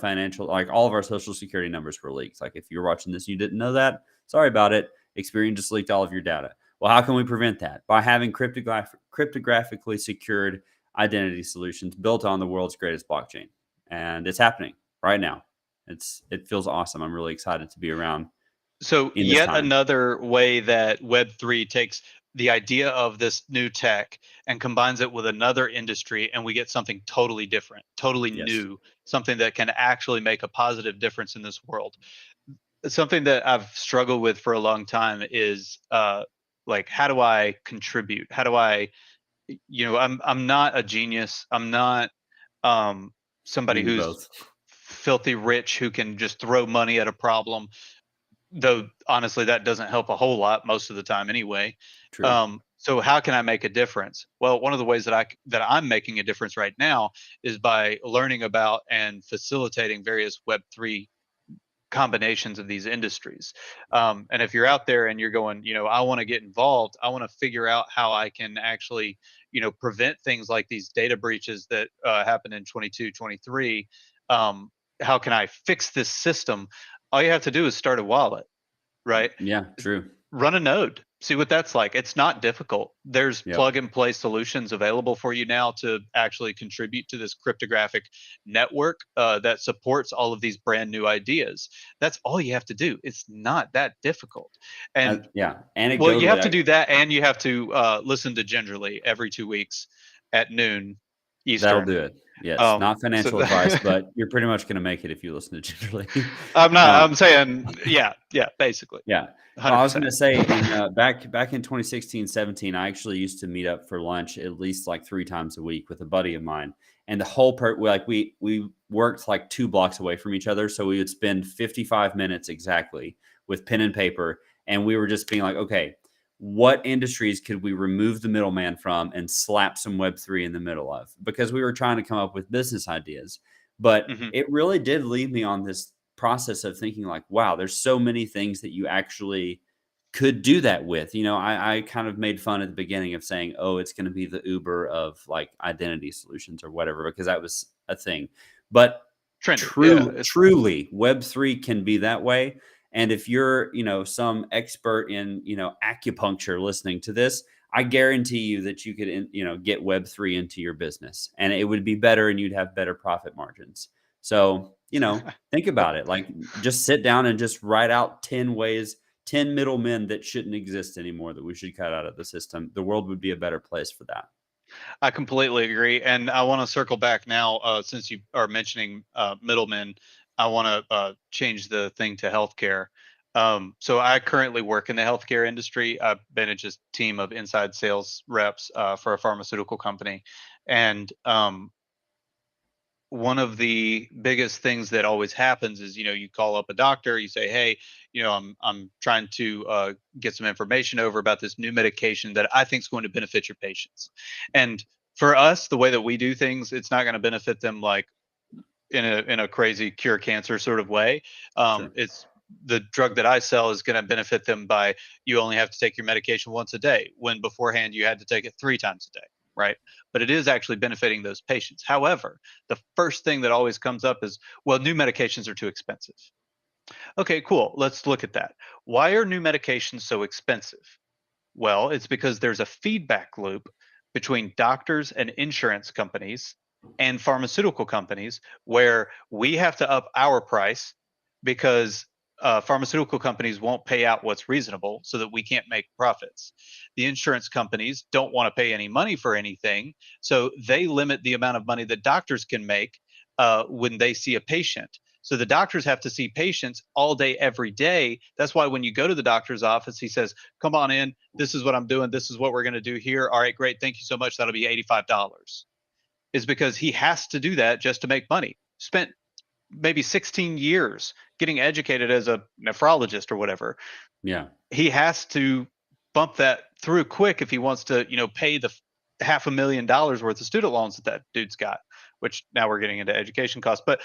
all of our social security numbers were leaked. Like, if you're watching this and you didn't know that, sorry about it. Experian just leaked all of your data. Well, how can we prevent that? By having cryptographically secured identity solutions built on the world's greatest blockchain. And it's happening right now. It feels awesome. I'm really excited to be around So in this yet time. another way that Web3 takes the idea of this new tech and combines it with another industry, and we get something totally different, totally Yes. new, something that can actually make a positive difference in this world. Something that I've struggled with for a long time is like, how do I contribute? How do I, I'm not a genius. I'm not Me somebody and you who's both. filthy rich who can just throw money at a problem, though honestly that doesn't help a whole lot most of the time anyway. True. So how can I make a difference? Well, one of the ways that I'm making a difference right now is by learning about and facilitating various Web3 combinations of these industries. And if you're out there and you're going, I want to get involved, I want to figure out how I can actually, prevent things like these data breaches that happened in 22, 23. How can I fix this system? All you have to do is start a wallet, right? Yeah, true. Run a node, see what that's like. It's not difficult. There's Yep. plug and play solutions available for you now to actually contribute to this cryptographic network that supports all of these brand new ideas. That's all you have to do. It's not that difficult. And Yeah, well, you have anecdotally, to do that, and you have to listen to Gingerly every 2 weeks at noon that'll Eastern. do it. Yes, not So financial advice, but you're pretty much going to make it if you listen to Gingerly. I'm not. I'm saying, yeah, basically, Yeah. Well, I was going 100%. to say back in 2016, 17, I actually used to meet up for lunch at least like 3 times a week with a buddy of mine. And the whole we worked like 2 blocks away from each other, so we would spend 55 minutes exactly with pen and paper, and we were just being like, okay, what industries could we remove the middleman from and slap some Web3 in the middle of? Because we were trying to come up with business ideas. But Hmm. it really did lead me on this process of thinking like, wow, there's so many things that you actually could do that with. I kind of made fun at the beginning of saying, oh, it's going to be the Uber of like identity solutions or whatever, because that was a thing. But Trendy. Yeah. truly, Web3 can be that way. And if you're, some expert in, acupuncture listening to this, I guarantee you that you could, get Web3 into your business, and it would be better and you'd have better profit margins. So, think about it. Like, just sit down and just write out 10 ways, 10 middlemen that shouldn't exist anymore that we should cut out of the system. The world would be a better place for that. I completely agree, and I want to circle back now, since you are mentioning middlemen. I want to change the thing to healthcare. So I currently work in the healthcare industry. I've managed a team of inside sales reps for a pharmaceutical company, and one of the biggest things that always happens is, you call up a doctor, you say, hey, I'm trying to get some information over about this new medication that I think is going to benefit your patients. And for us, the way that we do things, it's not going to benefit them like in a crazy cure cancer sort of way. Sure. It's the drug that I sell is going to benefit them by, you only have to take your medication once a day, when beforehand you had to take it 3 times a day, right? But it is actually benefiting those patients. However, the first thing that always comes up is, well, new medications are too expensive. Okay, cool. Let's look at that. Why are new medications so expensive? Well, it's because there's a feedback loop between doctors and insurance companies and pharmaceutical companies, where we have to up our price because pharmaceutical companies won't pay out what's reasonable, so that we can't make profits. The insurance companies don't want to pay any money for anything, so they limit the amount of money that doctors can make when they see a patient. So the doctors have to see patients all day, every day. That's why when you go to the doctor's office, he says, come on in. This is what I'm doing. This is what we're going to do here. All right, great. Thank you so much. That'll be $85. Is because he has to do that just to make money. Spent maybe 16 years getting educated as a nephrologist or whatever. Yeah. He has to bump that through quick if he wants to, pay the $500,000 worth of student loans that dude's got, which now we're getting into education costs. But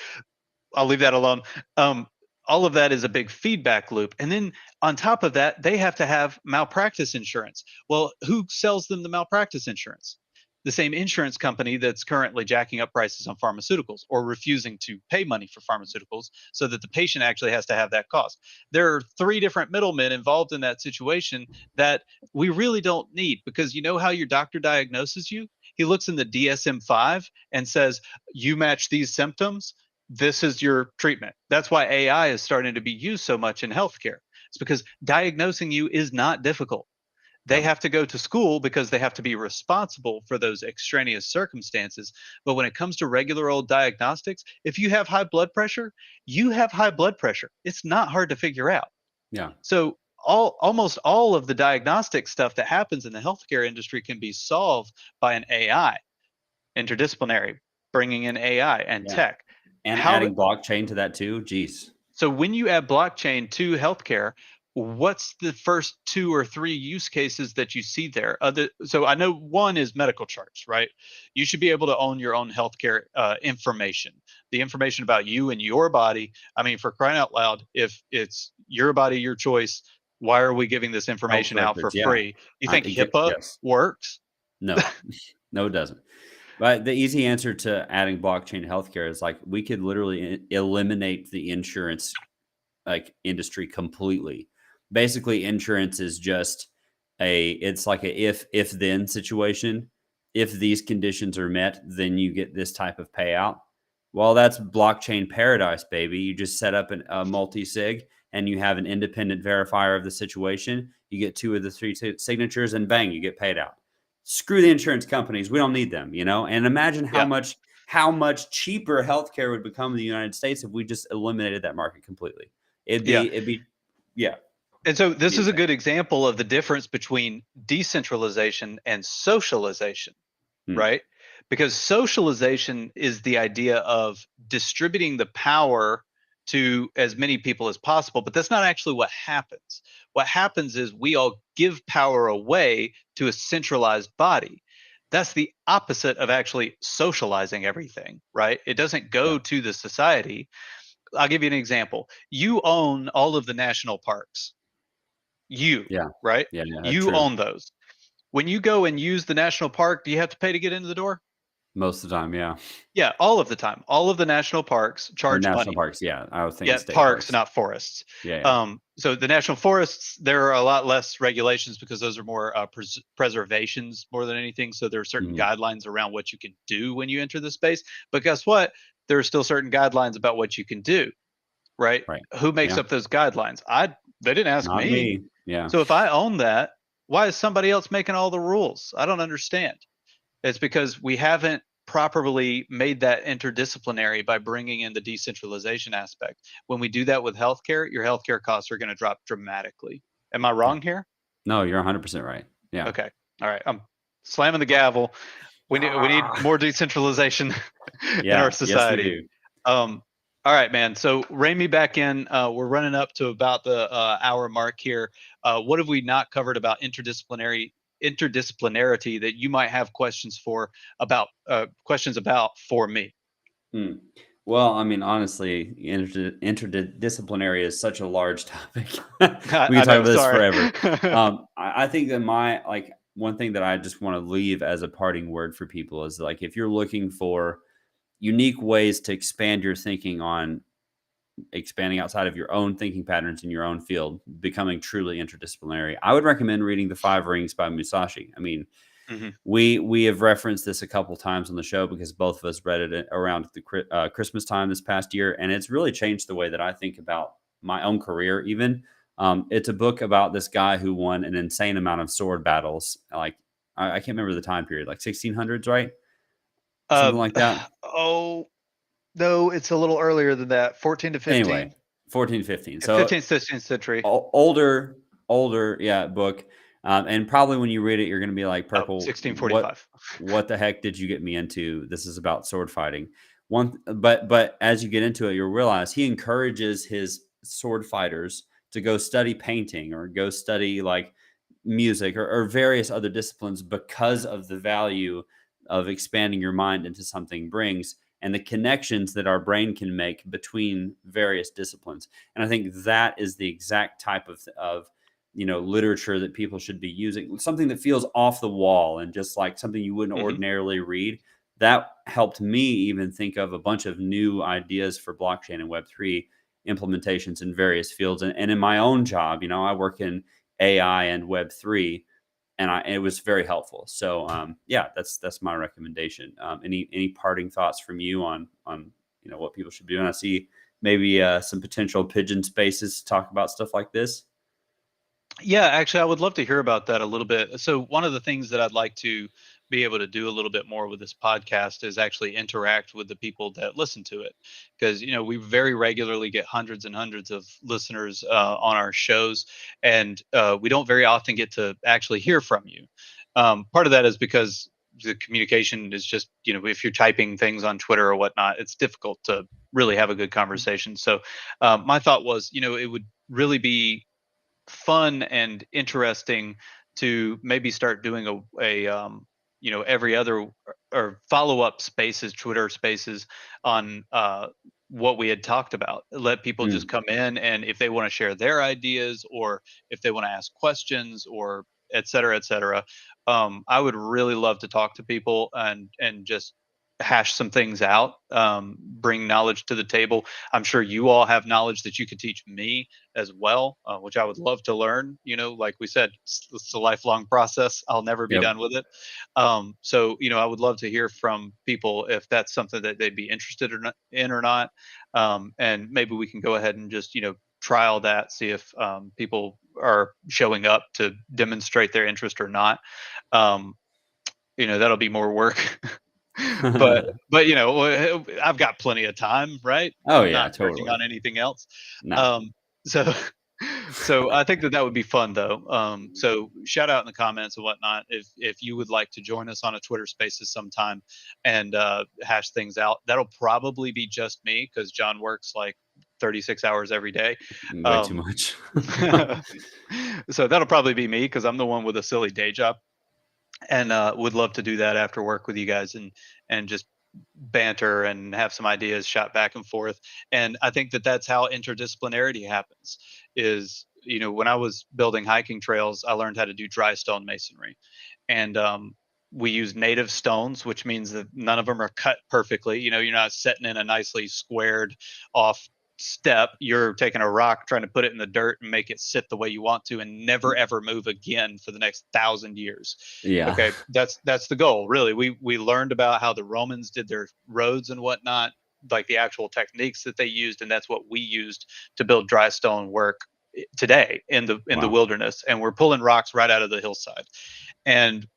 I'll leave that alone. All of that is a big feedback loop. And then on top of that, they have to have malpractice insurance. Well, who sells them the malpractice insurance? The same insurance company that's currently jacking up prices on pharmaceuticals, or refusing to pay money for pharmaceuticals, so that the patient actually has to have that cost. There are 3 different middlemen involved in that situation that we really don't need, because you know how your doctor diagnoses you? He looks in the DSM-5 and says, you match these symptoms, this is your treatment. That's why AI is starting to be used so much in healthcare. It's because diagnosing you is not difficult. They Yep. have to go to school because they have to be responsible for those extraneous circumstances. But when it comes to regular old diagnostics, if you have high blood pressure, you have high blood pressure. It's not hard to figure out. Yeah. So almost all of the diagnostic stuff that happens in the healthcare industry can be solved by an AI, interdisciplinary, bringing in AI and Yeah. tech. And How adding blockchain to that too. Geez. So when you add blockchain to healthcare, what's the first 2 or 3 use cases that you see there? So I know one is medical charts, right? You should be able to own your own healthcare information, the information about you and your body. I mean, for crying out loud, if it's your body, your choice, why are we giving this Health information out for records, yeah. free? You think Get HIPAA yes. works? No. No, it doesn't. But the easy answer to adding blockchain to healthcare is like we could literally eliminate the insurance like industry completely. Basically, insurance is just it's like a if then situation. If these conditions are met, then you get this type of payout. Well, that's blockchain paradise, baby. You just set up a multi-sig and you have an independent verifier of the situation. You get 2 of the 3 signatures and bang, you get paid out. Screw the insurance companies. We don't need them, you know? And imagine Yeah, how much cheaper healthcare would become in the United States if we just eliminated that market completely. yeah. Yeah. And so this is a Insane. good example of the difference between decentralization and socialization, Hmm. right? Because socialization is the idea of distributing the power to as many people as possible, but that's not actually what happens. What happens is we all give power away to a centralized body. That's the opposite of actually socializing everything, right? It doesn't Yeah. go to the society. I'll give you an example. You own all of the national parks. You, Yeah. right? Yeah. Yeah. You True. own those. When you go and use the national park, do you have to pay to get into the door? Most of the time. Yeah. Yeah, all of the time. All of the national parks Or charge national money. parks. Yeah. I was thinking Yeah, state parks, parks. not forests. Yeah. Yeah. So the national forests, there are a lot less regulations because those are more preservations more than anything. So there are certain Mhm. guidelines around what you can do when you enter the space. But guess what? There are still certain guidelines about what you can do, right? Right. Who makes Yeah. up those guidelines? They didn't ask Not me. me. Yeah. So if I own that, why is somebody else making all the rules? I don't understand. It's because we haven't properly made that interdisciplinary by bringing in the decentralization aspect. When we do that with healthcare, your healthcare costs are going to drop dramatically. Am I Yeah. wrong here? No, you're 100% right. Yeah. Okay. All right. I'm slamming the gavel. We need Ah. more decentralization in our Yeah. Yes, we society. do. All right, man. So rein me back in. We're running up to about the hour mark here. What have we not covered about interdisciplinarity that you might have questions about for me? Hmm. Well, I mean, honestly, interdisciplinary is such a large topic. I, We I could talk know. about this Sorry. forever. I think that one thing that I just want to leave as a parting word for people is like if you're looking for unique ways to expand your thinking on expanding outside of your own thinking patterns in your own field, becoming truly interdisciplinary, I would recommend reading The Five Rings by Musashi. I mean, Hmm. we have referenced this a couple times on the show because both of us read it around the Christmas time this past year, and it's really changed the way that I think about my own career. Even it's a book about this guy who won an insane amount of sword battles. Like I can't remember the time period, like 1600s, right? Something Uh, like that. oh no, it's a little earlier than that. 14 to Anyway, 15, 14, 15. So 15th, 16th century. older, yeah, book. And probably when you read it, you're going to be like, Oh, Purple, 1645. what the heck did you get me into? This is about sword fighting. But as you get into it, you'll realize he encourages his sword fighters to go study painting or go study like music or various other disciplines because of the value of expanding your mind into something brings and the connections that our brain can make between various disciplines. And I think that is the exact type of literature that people should be using, something that feels off the wall and just like something you wouldn't Hmm. ordinarily read. That helped me even think of a bunch of new ideas for blockchain and Web3 implementations in various fields. And in my own job, I work in AI and Web3, and it was very helpful. So yeah, that's my recommendation. Any parting thoughts from you on what people should do? And I see maybe some potential pigeon spaces to talk about stuff like this. Yeah, actually, I would love to hear about that a little bit. So, one of the things that I'd like to be able to do a little bit more with this podcast is actually interact with the people that listen to it. Because, we very regularly get hundreds and hundreds of listeners on our shows, and we don't very often get to actually hear from you. Part of that is because the communication is just, if you're typing things on Twitter or whatnot, it's difficult to really have a good conversation. So, my thought was, it would really be fun and interesting to maybe start doing every other or follow up spaces, Twitter spaces on what we had talked about. Let people just Mm. come in, and if they want to share their ideas, or if they want to ask questions, or et cetera, et cetera. I would really love to talk to people and just hash some things out, bring knowledge to the table. I'm sure you all have knowledge that you could teach me as well, which I would love to learn. Like we said, it's a lifelong process. I'll never be Yep. done with it. So I would love to hear from people if that's something that they'd be interested or not. And maybe we can go ahead and just trial that, see if people are showing up to demonstrate their interest or not. um, that'll be more work. but I've got plenty of time, right? Oh I'm yeah, not working totally. on anything else. No. So so I think that would be fun, though. So shout out in the comments and whatnot if you would like to join us on a Twitter Spaces sometime and hash things out. That'll probably be just me, because John works like 36 hours every day. Way too Um, much. so that'll probably be me, because I'm the one with a silly day job, and would love to do that after work with you guys, and just banter and have some ideas shot back and forth. And I think that that's how interdisciplinarity happens. Is when I was building hiking trails, I learned how to do dry stone masonry, and we use native stones, which means that none of them are cut perfectly. You're not setting in a nicely squared off step. You're taking a rock, trying to put it in the dirt and make it sit the way you want to, and never ever move again for the next 1,000 years. Yeah. Okay, that's the goal, really. We learned about how the Romans did their roads and whatnot, like the actual techniques that they used, and that's what we used to build dry stone work today in the Wow. wilderness. And we're pulling rocks right out of the hillside. And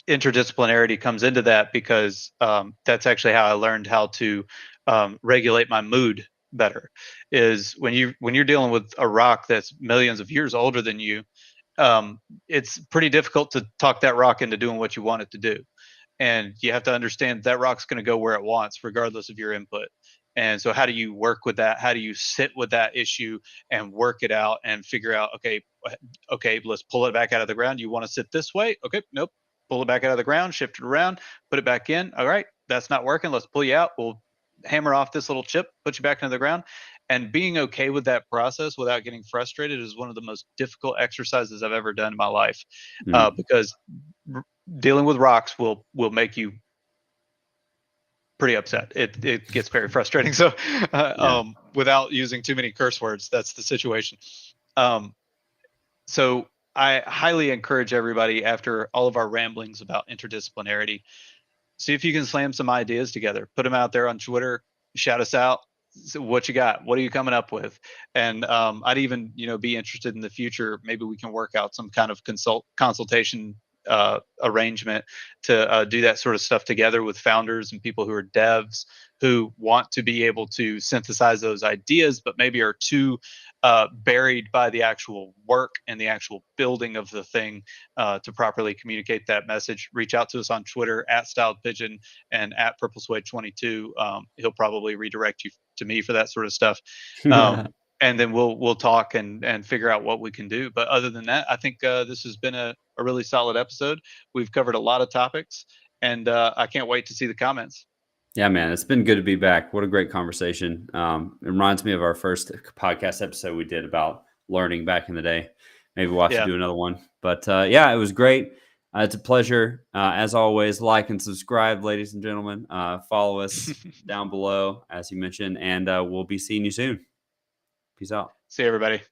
interdisciplinarity comes into that, because that's actually how I learned how to regulate my mood better. Is when you're dealing with a rock that's millions of years older than you, it's pretty difficult to talk that rock into doing what you want it to do. And you have to understand that rock's going to go where it wants, regardless of your input. And so, how do you work with that? How do you sit with that issue and work it out and figure out, okay, let's pull it back out of the ground. You want to sit this way? Okay, nope. Pull it back out of the ground, shift it around, put it back in. All right, that's not working. Let's pull you out. We'll hammer off this little chip, put you back into the ground. And being okay with that process without getting frustrated is one of the most difficult exercises I've ever done in my life, Mm. because r- dealing with rocks will make you pretty upset. It gets very frustrating. So, Yeah. without using too many curse words, that's the situation. Um, so I highly encourage everybody, after all of our ramblings about interdisciplinarity, see if you can slam some ideas together, put them out there on Twitter, shout us out. So what you got? What are you coming up with? And I'd even be interested in the future. Maybe we can work out some kind of consultation arrangement to do that sort of stuff together with founders and people who are devs who want to be able to synthesize those ideas, but maybe are too buried by the actual work and the actual building of the thing to properly communicate that message. Reach out to us on Twitter at Styled Pigeon and at Purple Suede 22. He'll probably redirect you to me for that sort of stuff. And then we'll talk and figure out what we can do. But other than that, I think this has been a really solid episode. We've covered a lot of topics, and I can't wait to see the comments. Yeah, man, it's been good to be back. What a great conversation. It reminds me of our first podcast episode we did about learning back in the day. Maybe we'll have to Yeah. do another one. But yeah, it was great. It's a pleasure. As always, like and subscribe, ladies and gentlemen. Follow us down below, as you mentioned, and we'll be seeing you soon. Peace out. See you, everybody.